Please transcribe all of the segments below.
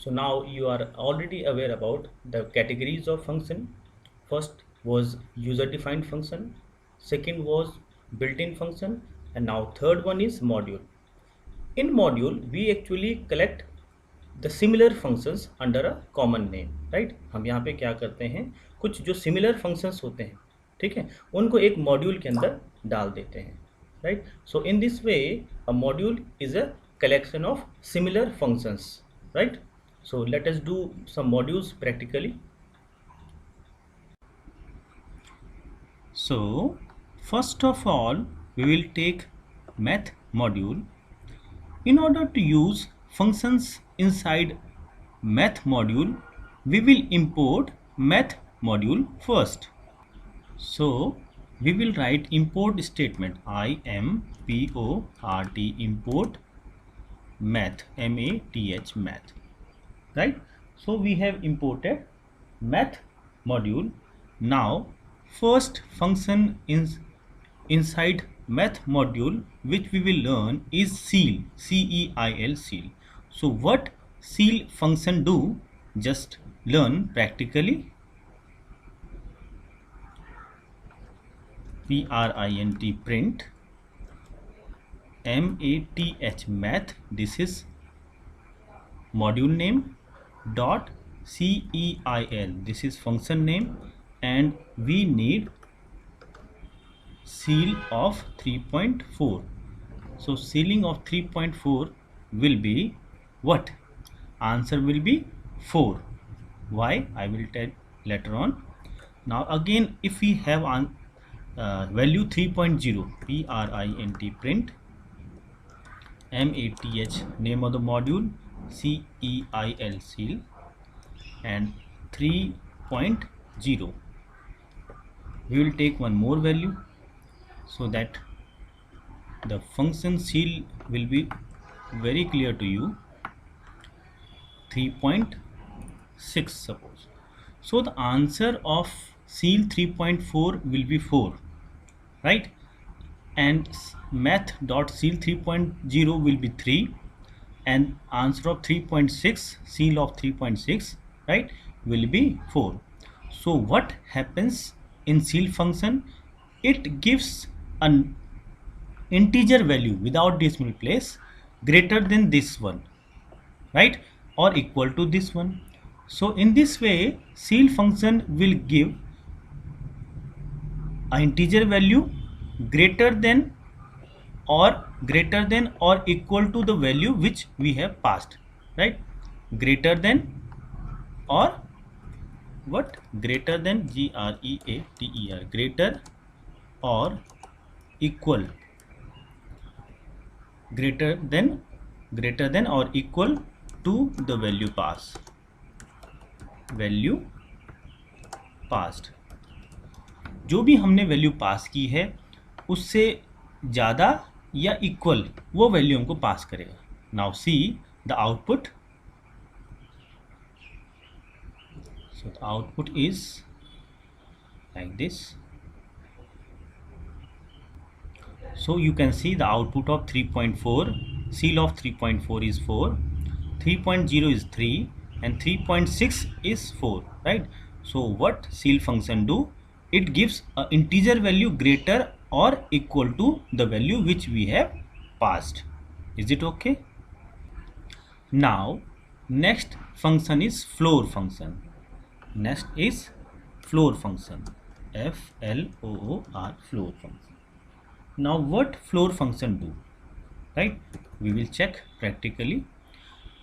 So now you are already aware about the categories of function. First was user defined function, second was built-in function, and now third one is module. In module we actually collect the similar functions under a common name, right? हम यहाँ पे क्या करते हैं, कुछ जो similar functions होते हैं, ठीक है, उनको एक मॉड्यूल के अंदर डाल देते हैं, right? So in this way a module is a collection of similar functions, right? So let us do some modules practically. So first of all we will take math module. In order to use functions inside math module, we will import math module first. So we will write import statement import import math math, right? So we have imported math module. Now first function inside math module which we will learn is ceil, ceil, ceil. So what ceil function do, just learn practically. print math, this is module name, dot ceil, this is function name, and we need ceil of 3.4. so ceiling of 3.4 will be what? Answer will be 4. Why? I will tell later on. Now again if we have value 3.0, print math, name of the module, ceil, ceil, and 3.0, we will take one more value so that the function ceil will be very clear to you. 3.6 suppose. So the answer of ceil 3.4 will be 4, right? And math dot ceil 3.0 will be 3, and answer of 3.6, ceil of 3.6, right, will be 4. So what happens in ceil function? It gives an integer value without decimal place greater than this one, right, or equal to this one. So in this way ceil function will give an integer value greater than or equal to the value which we have passed, right? Greater than or what? Greater than, greater, greater or equal, greater than or equal to the value passed, जो भी हमने value pass की है उससे ज़्यादा या equal वो value हमको पास करेगा. Now see the output. So the output is like this. So you can see the output of 3.4, ceil of 3.4 is 4, 3.0 is 3, and 3.6 is 4, right? So what ceil function do? It gives an integer value greater or equal to the value which we have passed. Is it okay? Now next function is floor function. Next is floor function, floor, floor function. Now what floor function do, right? We will check practically.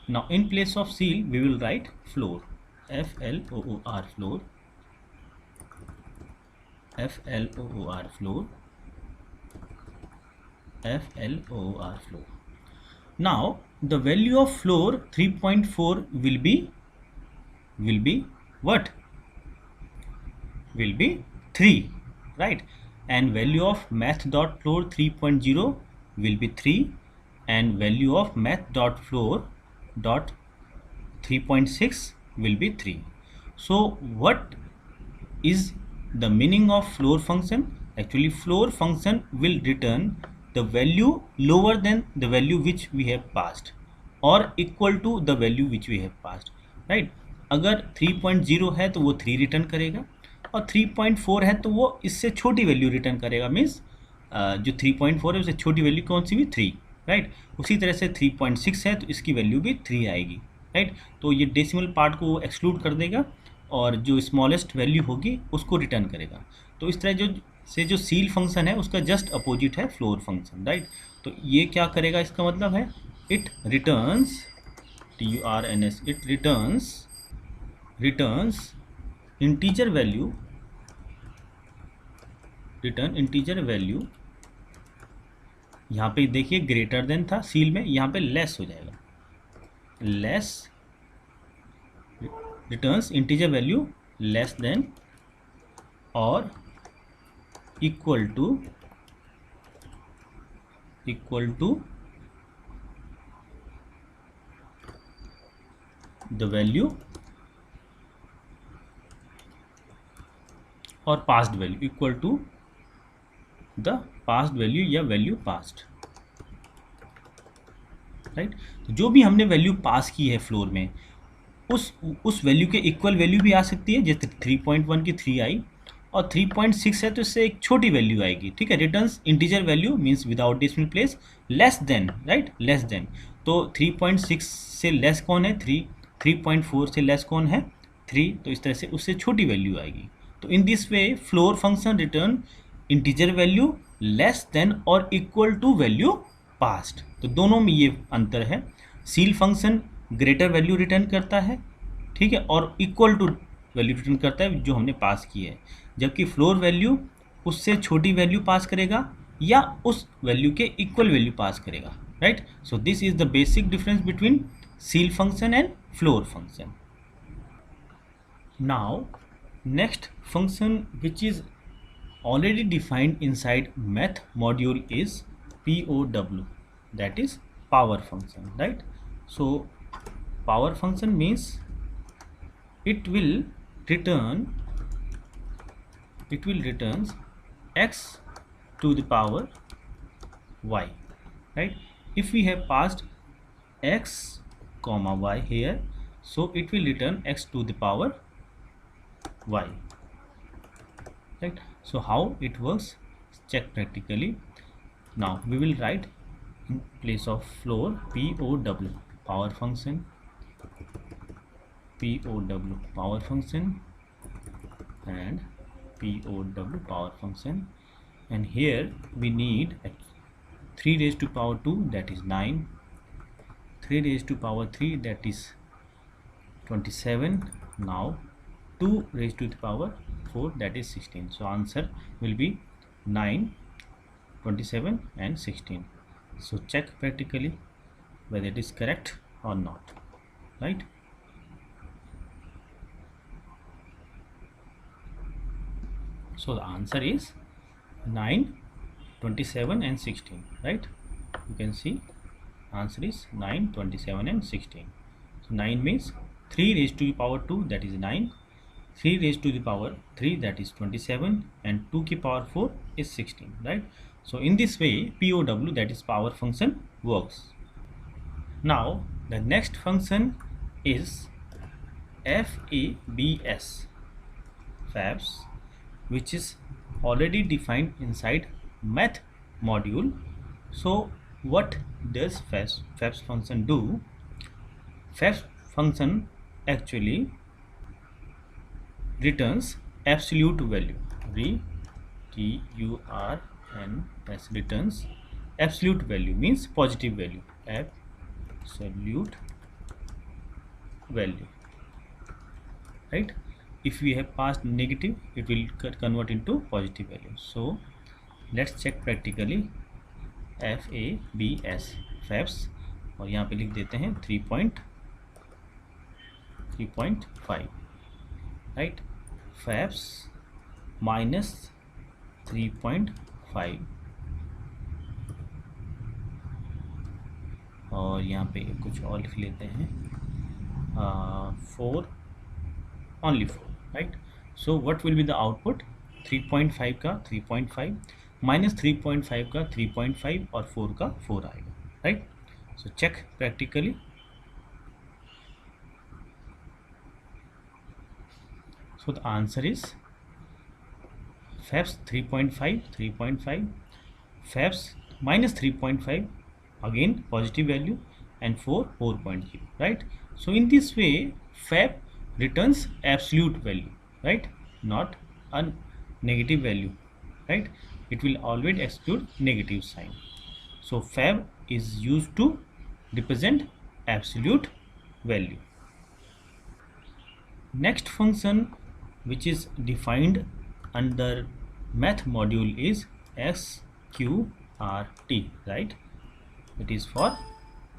Now in place of ceil we will write floor, floor, floor, floor, floor. Now the value of floor 3.4 will be what? Will be 3, right? And value of math dot floor 3.0 will be 3, and value of math dot floor dot 3.6 will be 3. So what is the meaning of floor function? Actually floor function will return the value lower than the value which we have passed, और equal to the value which we have passed, right. अगर 3.0 है तो वो 3 return करेगा, और 3.4 है तो वो इससे छोटी वैल्यू रिटर्न करेगा, मीन्स जो 3.4 है उससे छोटी वैल्यू कौन सी भी 3, राइट। उसी तरह से 3.6 है तो इसकी वैल्यू भी 3 आएगी, राइट। तो ये डेसिमल पार्ट को एक्सक्लूड कर देगा और जो स्मॉलेस्ट वैल्यू होगी उसको रिटर्न करेगा। तो इस तरह जो सील फंक्शन है उसका जस्ट अपोजिट है फ्लोर फंक्शन, राइट। तो ये क्या करेगा, इसका मतलब है it returns TURNS, it returns integer value, यहाँ पे देखिए ग्रेटर देन था सील में, यहाँ पे लेस हो जाएगा, less, returns integer value less than और इक्वल टू द वैल्यू और passed value, equal to the passed value या वैल्यू पास्ट, राइट। जो भी हमने वैल्यू पास की है फ्लोर में उस वैल्यू के इक्वल वैल्यू भी आ सकती है, जैसे 3.1 की 3 आई और 3.6 है तो इससे एक छोटी वैल्यू आएगी, ठीक है। Returns integer value means without decimal place, less than, right, less than. तो 3.6 से लेस कौन है 3, 3.4 से लेस कौन है 3, तो इस तरह से उससे छोटी वैल्यू आएगी। तो in this way floor function return integer value less than और इक्वल टू वैल्यू पास्ट। तो दोनों में ये अंतर है, seal function greater value return करता है, ठीक है, और इक्वल टू वैल्यू रिटर्न करता है जो हमने पास की है, जबकि फ्लोर वैल्यू उससे छोटी वैल्यू पास करेगा या उस वैल्यू के इक्वल वैल्यू पास करेगा, right. So this is the basic difference between seal function and floor function. Now next function which is already defined inside math module is POW, that is power function, right. So power function means it will returns x to the power y, right. If we have passed x comma y here, so it will return x to the power y, right. So how it works, check practically. Now we will write in place of floor POW, power function, POW power function and POW power function, and here we need 3 raised to power 2, that is 9, 3 raised to power 3, that is 27, now 2 raised to the power 4, that is 16. So answer will be 9, 27 and 16. So check practically whether it is correct or not, right. So the answer is 9, 27 and 16, right. You can see answer is 9, 27 and 16. So 9 means 3 raised to the power 2, that is 9, 3 raised to the power 3, that is 27, and 2 की power 4 is 16, right. So in this way POW, that is power function, works. Now the next function is FABS, FABS, which is already defined inside math module. So what does FABS function do? FABS function actually returns absolute value, TURNS, returns absolute value means positive value, absolute value, right. If we have passed negative, it will convert into positive value. So let's check practically FABS, FABS, और यहाँ पे लिख देते हैं 3.5, right. FABS minus 3.5, और यहाँ पे कुछ और लिख लेते हैं 4, only 4, right. So what will be the output, 3.5 का 3.5 minus 3.5 का 3.5 और 4 का 4 आएगा, right. So check practically So the answer is fabs 3.5, 3.5, fabs minus 3.5, again positive value, and 4, 4.0, right? So in this way fab returns absolute value, right? Not a negative value, right? It will always exclude negative sign. So fab is used to represent absolute value. Next function which is defined under math module is sqrt, right? It is for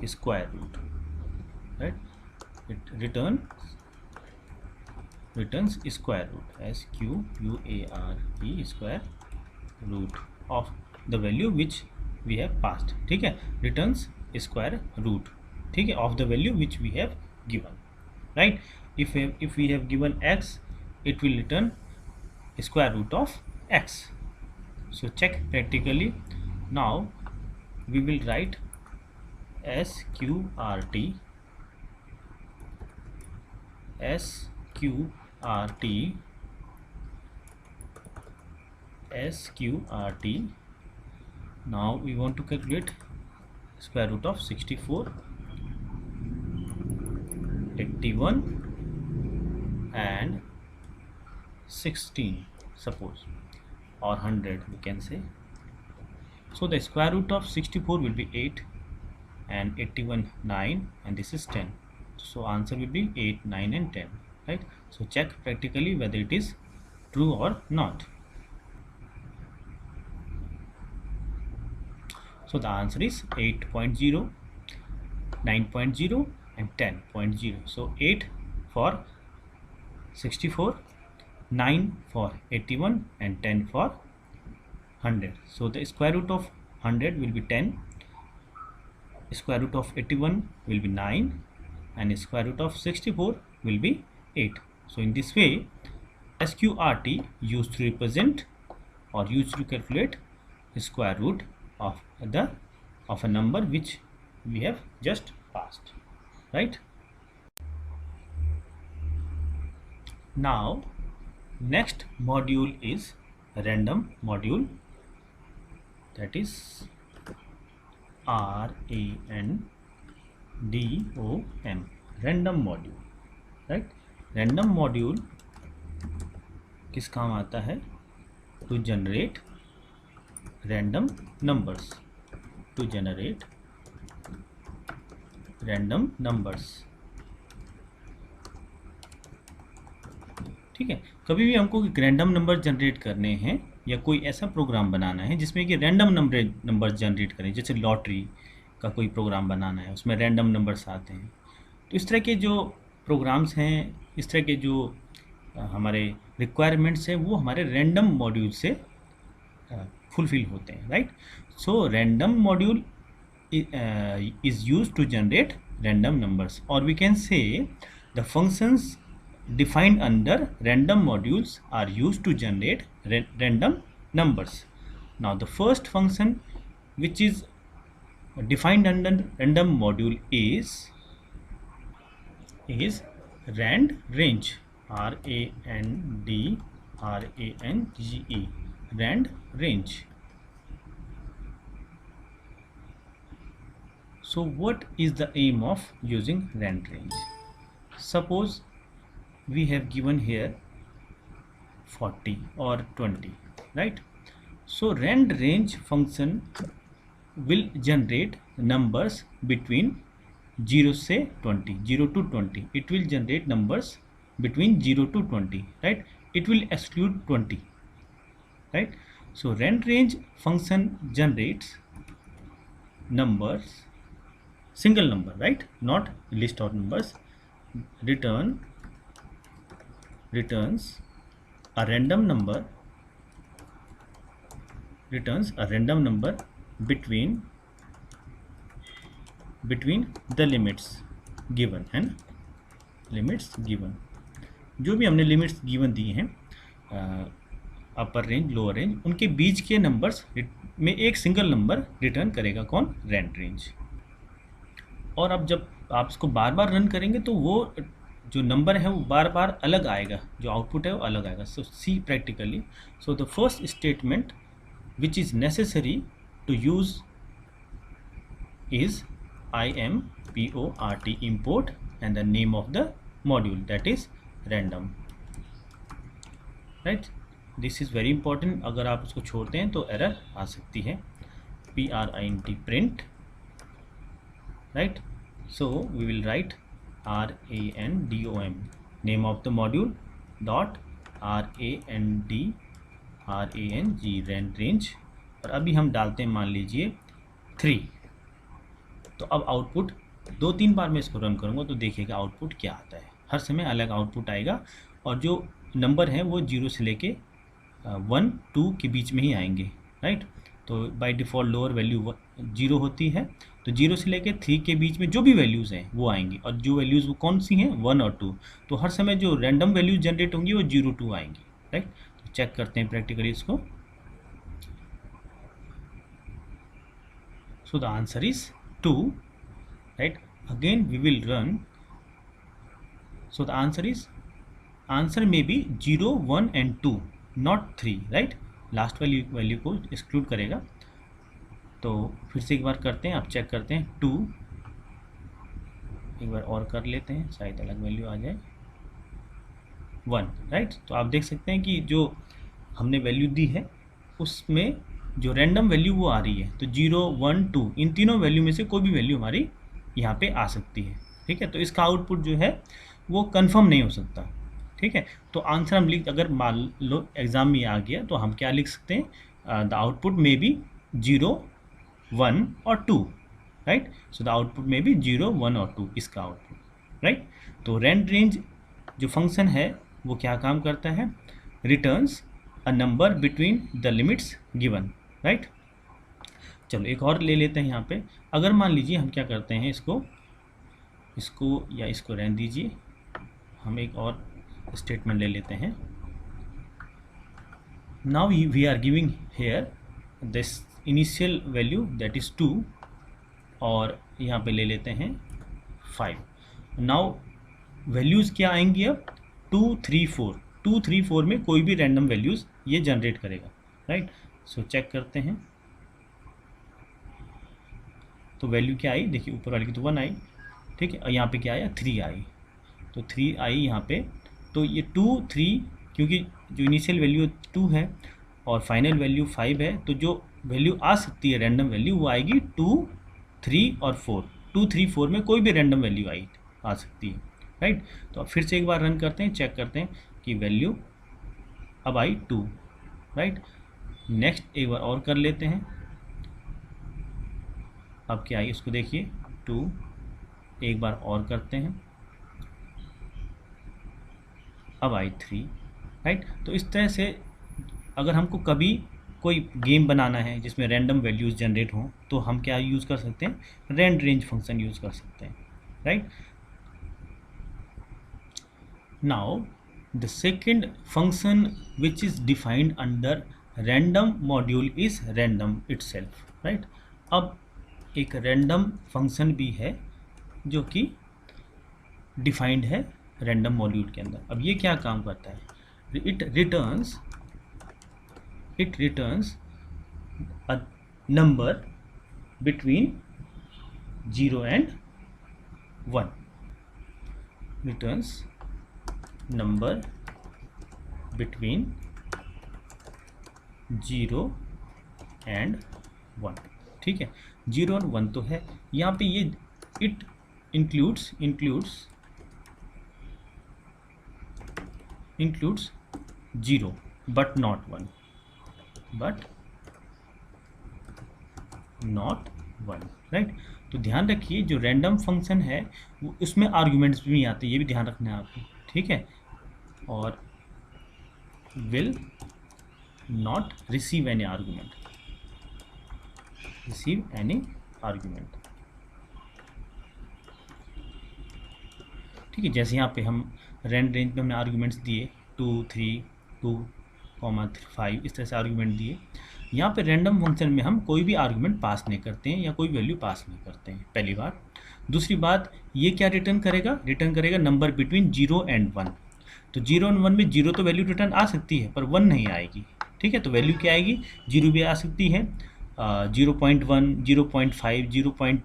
square root, right? It returns square root, square square root of the value which we have passed, ठीक है? Returns square root, ठीक है, of the value which we have given, right? If we have given x, it will return square root of x. So check practically. Now we will write sqrt sqrt. Now we want to calculate square root of 64, 81 and 16, suppose, or 100 we can say. So the square root of 64 will be 8 and 81 9, and this is 10. So answer will be 8, 9 and 10, right? So check practically whether it is true or not. So the answer is 8.0, 9.0 and 10.0. So 8 for 64, 9 for 81 and 10 for 100. So the square root of 100 will be 10, square root of 81 will be 9, and square root of 64 will be 8. So in this way sqrt used to represent or used to calculate square root of a number which we have just passed, right? Now next module is random module, that is RANDOM, random module, right? Random module किस काम आता है? To generate random numbers, to generate random numbers, ठीक है? कभी भी हमको random number generate करने हैं या कोई ऐसा प्रोग्राम बनाना है जिसमें कि रैंडम नंबर जनरेट करें, जैसे लॉटरी का कोई प्रोग्राम बनाना है, उसमें रैंडम नंबर्स आते हैं, तो इस तरह के जो प्रोग्राम्स हैं, इस तरह के जो हमारे रिक्वायरमेंट्स हैं, वो हमारे रैंडम मॉड्यूल से फुलफिल होते हैं, right? So random module is used to generate random numbers, or we can say the functions defined under random modules are used to generate random numbers. Now the first function which is defined under random module is rand range, RANDRANGE, rand range. So what is the aim of using rand range? Suppose we have given here 40 or 20, right? So rand range function will generate numbers between 0 से 20, 0 to 20. It will generate numbers between 0 to 20, right? It will exclude 20, right? So rand range function generates numbers, single number, right? Not list of numbers. Returns a random number, between the limits given and limits given. जो भी हमने limits given the हैं, अपर range lower range, उनके बीच के numbers में एक single number return करेगा कौन? Rand range. और अब जब आप इसको बार बार रन करेंगे तो वो जो नंबर है वो बार बार अलग आएगा, जो आउटपुट है वो अलग आएगा. So see practically, so the first statement which is necessary to use is import import and the name of the module, that is random, right. This is very important. अगर आप इसको छोड़ते हैं तो एरर आ सकती है. print print, right. So we will write random name of the module dot rand rand range, और अभी हम डालते हैं मान लीजिए 3. तो अब आउटपुट 2-3 बार मैं इसको रन करूँगा तो देखिएगा आउटपुट क्या आता है. हर समय अलग आउटपुट आएगा और जो नंबर हैं वो 0 से लेके 1-2 के बीच में ही आएंगे, राइट. तो बाय डिफ़ॉल्ट लोअर वैल्यू 0 होती है, तो 0 से लेके 3 के बीच में जो भी वैल्यूज़ हैं वो आएंगी, और जो वैल्यूज़ वो कौन सी हैं 1 और 2. तो हर समय जो रैंडम वैल्यूज जनरेट होंगी वो 0-2 आएंगी, राइट. तो चेक करते हैं प्रैक्टिकली इसको. So the answer is 2, right. Again we will run. So the answer may be 0, 1 and 2, not 3, right. Last value को एक्सक्लूड करेगा. तो फिर से एक बार करते हैं, आप चेक करते हैं 2, एक बार और कर लेते हैं, शायद अलग वैल्यू आ जाए 1, राइट. तो आप देख सकते हैं कि जो हमने वैल्यू दी है उसमें जो रैंडम वैल्यू वो आ रही है. तो 0, 1, 2 इन तीनों वैल्यू में से कोई भी वैल्यू हमारी यहाँ पे आ सकती है, ठीक है. तो इसका आउटपुट जो है वो कंफर्म नहीं हो सकता, ठीक है. तो आंसर हम अगर मान लो एग्ज़ाम में आ गया तो हम क्या लिख सकते हैं, द आउटपुट में बी 0, 1 और 2, राइट. सो द आउटपुट में बी 0, 1 और 2 इसका आउटपुट, राइट. तो रैंड रेंज जो फंक्शन है वो क्या काम करता है, returns a number between the limits given, right. चलो एक और ले लेते हैं यहाँ पे. अगर मान लीजिए हम क्या करते हैं, इसको या इसको रहने दीजिए, हम एक और स्टेटमेंट ले लेते हैं. Now we are giving here this initial value that is 2 और यहाँ पे ले लेते हैं 5. नाउ वैल्यूज़ क्या आएंगी अब 2, 3, 4. 2, 3, 4 में कोई भी रैंडम वैल्यूज़ ये जनरेट करेगा, राइट. सो चेक करते हैं. तो वैल्यू क्या आई, देखिए ऊपर वाली की तो 1 आई, ठीक है. और यहाँ पे क्या आया 3 आई, तो 3 आई यहाँ पे. तो ये 2, 3, क्योंकि जो इनिशियल वैल्यू 2 है और फाइनल वैल्यू 5 है, तो जो वैल्यू आ सकती है रैंडम वैल्यू वो आएगी 2, 3 और 4. 2, 3, 4 में कोई भी रैंडम वैल्यू आ सकती है, राइट. तो अब फिर से एक बार रन करते हैं, चेक करते हैं कि वैल्यू अब आई 2, राइट. नेक्स्ट एक बार और कर लेते हैं. अब क्या आई उसको देखिए 2, एक बार और करते हैं, अब आई 3, राइट. तो इस तरह से अगर हमको कभी कोई गेम बनाना है जिसमें रैंडम वैल्यूज़ जनरेट हों तो हम क्या यूज़ कर सकते हैं, रैंड रेंज फंक्शन यूज़ कर सकते हैं, right. Now the second function which is defined under random module is random itself, right. अब एक रैंडम फंक्शन भी है जो कि डिफाइंड है रैंडम मॉड्यूल के अंदर. अब ये क्या काम करता है, it returns a number between 0 and 1, returns number between 0 and 1, ठीक है. 0 और 1 तो है यहाँ पे. ये it includes 0 but not 1, right. तो ध्यान रखिए जो रैंडम फंक्शन है वो उसमें आर्ग्यूमेंट्स भी आते हैं, ये भी ध्यान रखना है आपको, ठीक है. और will not receive any argument, ठीक है. जैसे यहाँ पे हम रैंड रेंज पे हमने आर्ग्यूमेंट्स दिए 2, 3, 2, 5, इस तरह से आर्ग्यूमेंट दिए. यहाँ पे रैंडम फंक्शन में हम कोई भी आर्ग्यूमेंट पास नहीं करते हैं या कोई वैल्यू पास नहीं करते हैं पहली बार. दूसरी बात, ये क्या रिटर्न करेगा? रिटर्न करेगा नंबर बिटवीन 0 एंड 1। तो 0 और 1 में 0 तो वैल्यू रिटर्न आ सकती है पर 1 नहीं आएगी। ठीक है, तो वैल्यू क्या आएगी? 0 भी आ सकती है, 0.1, 0.5, 0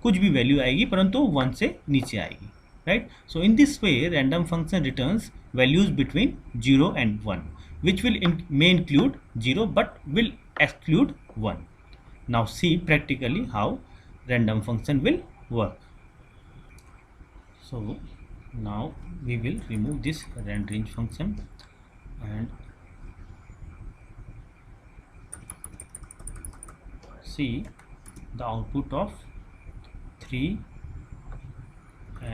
कुछ भी वैल्यू आएगी, परंतु 1 से नीचे आएगी। Right, so in this way random function returns values between 0 and 1 which may include 0 but will exclude 1. Now see practically how random function will work. So now we will remove this randrange function and see the output of 3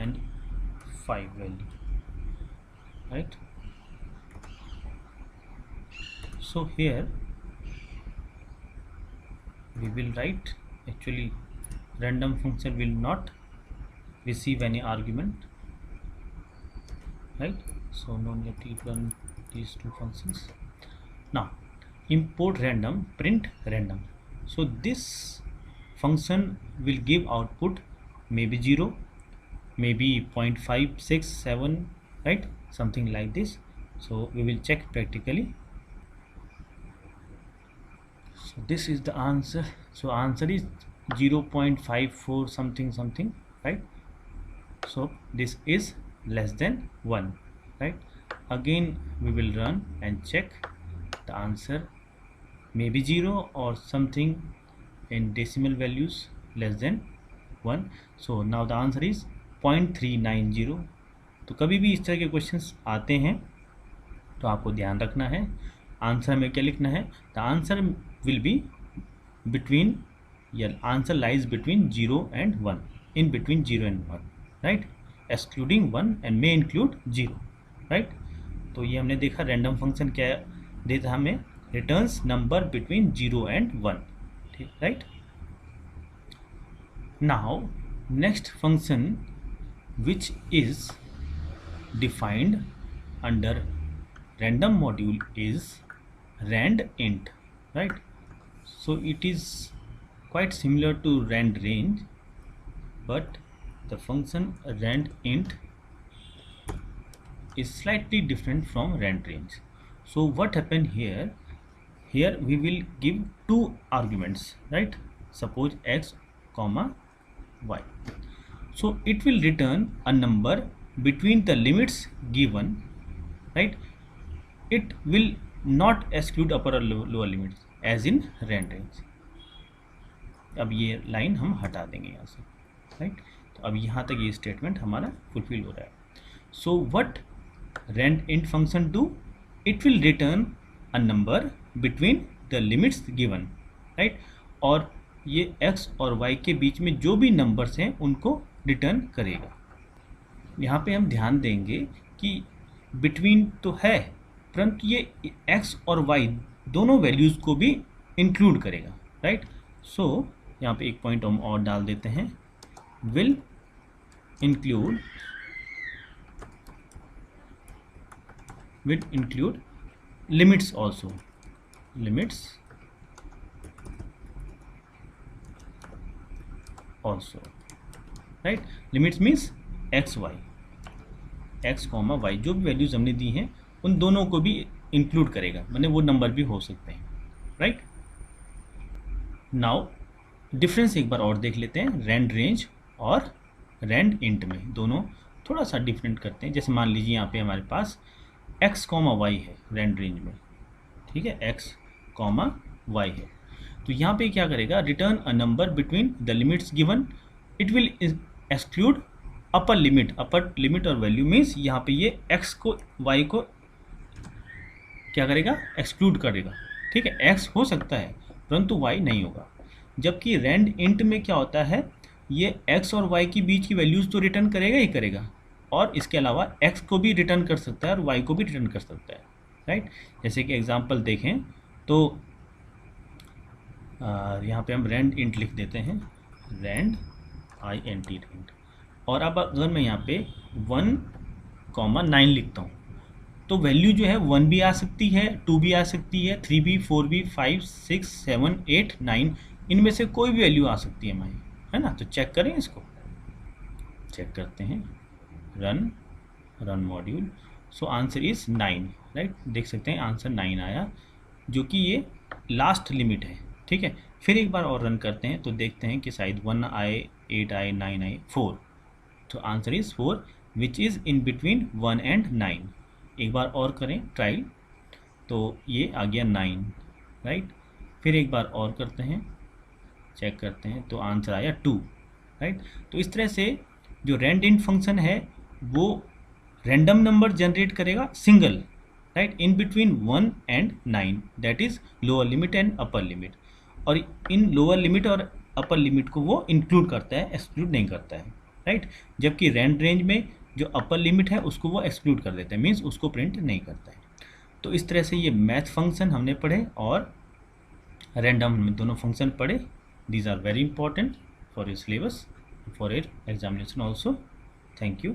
and 5 value, right? So here we will write, actually random function will not receive any argument, right? So no need to run these two functions. Now import random, print random. So this function will give output maybe 0, maybe 0.5, 6, 7, right, something like this. So we will check practically. So this is the answer. So answer is 0.54 something something, right? So this is less than 1, right? Again we will run and check the answer, maybe 0 or something in decimal values less than 1. So now the answer is 0.390. तो कभी भी इस तरह के questions आते हैं तो आपको ध्यान रखना है आंसर में क्या लिखना है. The answer will be between, या answer lies between 0 and 1, in between 0 and 1, right, excluding 1 and may include 0, right. तो ये हमने देखा रैंडम फंक्शन क्या देता हमें, रिटर्न्स नंबर बिटवीन 0 and 1, ठीक, right. Now next function which is defined under random module is randint, right. So it is quite similar to randrange, but the function randint is slightly different from randrange. So what happened here, here we will give two arguments, right, suppose x comma y. So it will return a number between the limits given, right. It will not exclude upper or lower limits as in randrange. अब ये line हम हटा देंगे यहाँ से, right. तो अब यहाँ तक ये स्टेटमेंट हमारा फुलफिल हो रहा है. So what randint function do, it will return a number between the limits given, right. और ये x और y के बीच में जो भी नंबर्स हैं उनको रिटर्न करेगा. यहाँ पे हम ध्यान देंगे कि बिटवीन तो है, परंतु ये x और y दोनों वैल्यूज़ को भी इंक्लूड करेगा, राइट. सो यहाँ पे एक पॉइंट हम और डाल देते हैं, will include limits also, limits also, right. limits means x y, x comma y जो भी वैल्यूज हमने दी हैं उन दोनों को भी इंक्लूड करेगा, माने वो नंबर भी हो सकते हैं, राइट. नाउ डिफरेंस एक बार और देख लेते हैं randrange और randint में, दोनों थोड़ा सा डिफरेंट करते हैं. जैसे मान लीजिए यहाँ पे हमारे पास x comma y है randrange में, ठीक है, x comma y है. तो यहाँ पे क्या करेगा, return a number between the limits given, it will exclude upper limit और वैल्यू मीन्स यहाँ पे ये x को y को क्या करेगा, एक्सक्लूड करेगा, ठीक है. x हो सकता है परंतु y नहीं होगा. जबकि randint में क्या होता है, ये x और y के बीच की वैल्यूज़ तो रिटर्न करेगा ही करेगा, और इसके अलावा x को भी रिटर्न कर सकता है और y को भी रिटर्न कर सकता है, राइट. जैसे कि एग्जाम्पल देखें तो यहाँ पे हम randint लिख देते हैं, randint, और अब अगर मैं यहाँ पे 1,9 लिखता हूँ तो वैल्यू जो है 1 भी आ सकती है, 2 भी आ सकती है, 3 भी, 4 भी, 5, 6, 7, 8, 9, इनमें से कोई भी वैल्यू आ सकती है हमारी, है ना. तो चेक करें इसको, चेक करते हैं, run module. So answer is 9, right. देख सकते हैं आंसर 9 आया, जो कि ये लास्ट लिमिट है, ठीक है। फिर एक बार और रन करते हैं तो देखते हैं कि शायद 1 आए, 8 आए, 9 आए, 4। तो answer is 4 which is in between 1 and 9। एक बार और करें ट्रायल, तो ये आ गया 9, राइट। फिर एक बार और करते हैं, चेक करते हैं तो आंसर आया 2, राइट। तो इस तरह से जो randint फंक्शन है वो रैंडम नंबर जनरेट करेगा single, right, in between 1 and 9, that is lower limit and upper limit. और इन लोअर लिमिट और अपर लिमिट को वो इंक्लूड करता है, एक्सक्लूड नहीं करता है, राइट। जबकि रैंड रेंज में जो अपर लिमिट है उसको वो एक्सक्लूड कर देता है, मीन्स उसको प्रिंट नहीं करता है। तो इस तरह से ये मैथ फंक्शन हमने पढ़े और रैंडम में दोनों फंक्शन पढ़े। These are very important for your syllabus, for your examination also. Thank you.